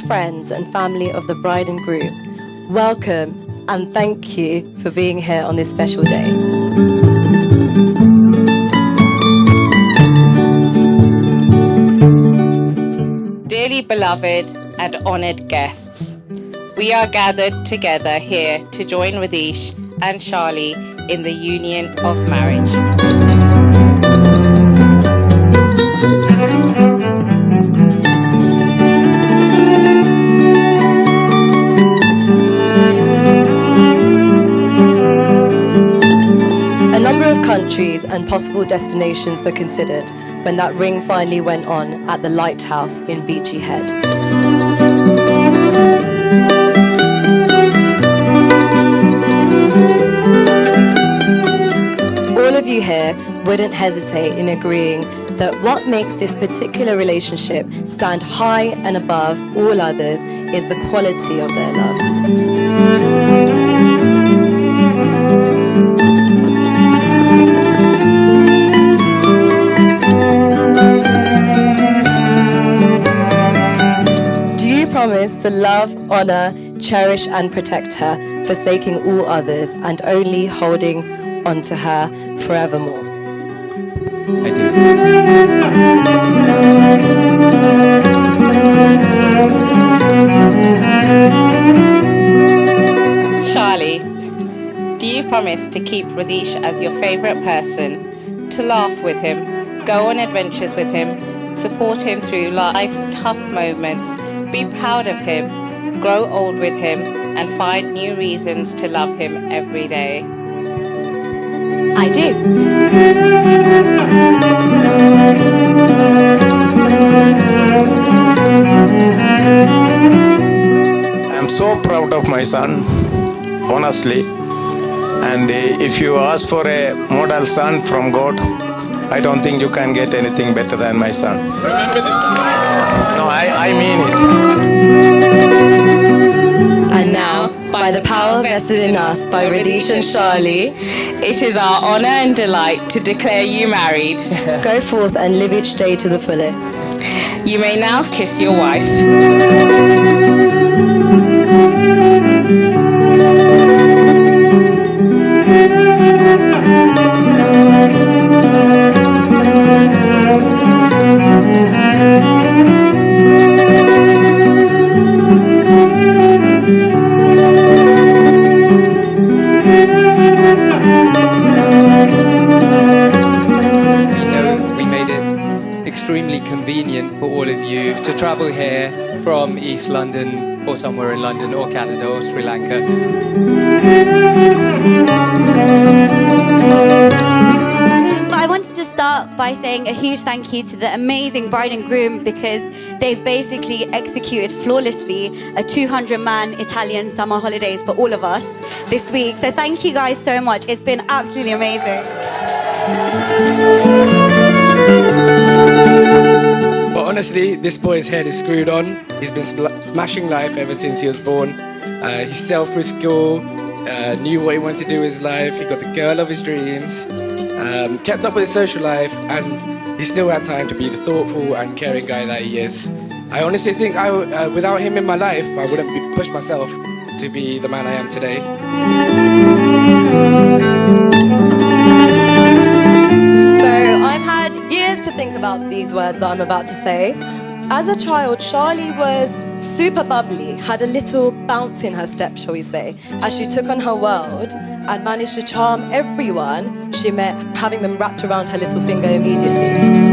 friends and family of the bride and groom, welcome and thank you for being here on this special day. Dearly beloved and honoured guests, we are gathered together here to join Ratheesh and Shali in the union of marriage. A number of countries and possible destinations were considered when that ring finally went on at the lighthouse in Beachy Head. All of you here wouldn't hesitate in agreeing that what makes this particular relationship stand high and above all others is the quality of their love. Promise to love, honor, cherish and protect her, forsaking all others and only holding on to her forevermore. I do. Shali, do you promise to keep Ratheesh as your favourite person, to laugh with him, go on adventures with him, support him through life's tough moments, be proud of him, grow old with him, and find new reasons to love him every day? I do. I'm so proud of my son, honestly. And if you ask for a model son from God, I don't think you can get anything better than my son. Remember this. No, I mean it. And now, by the power vested in us by Ratheesh and Shali, it is our honour and delight to declare you married. Go forth and live each day to the fullest. You may now kiss your wife. Extremely convenient for all of you to travel here from East London or somewhere in London or Canada or Sri Lanka. But I wanted to start by saying a huge thank you to the amazing bride and groom, because they've basically executed flawlessly a 200-man Italian summer holiday for all of us this week. So thank you guys so much. It's been absolutely amazing. But honestly, this boy's head is screwed on. He's been smashing life ever since he was born. He's self-through school, knew what he wanted to do with his life. He got the girl of his dreams, kept up with his social life, and he still had time to be the thoughtful and caring guy that he is. I honestly think without him in my life, I wouldn't push myself to be the man I am today. To think about these words that I'm about to say. As a child, Shali was super bubbly, had a little bounce in her step, shall we say, as she took on her world and managed to charm everyone she met, having them wrapped around her little finger immediately.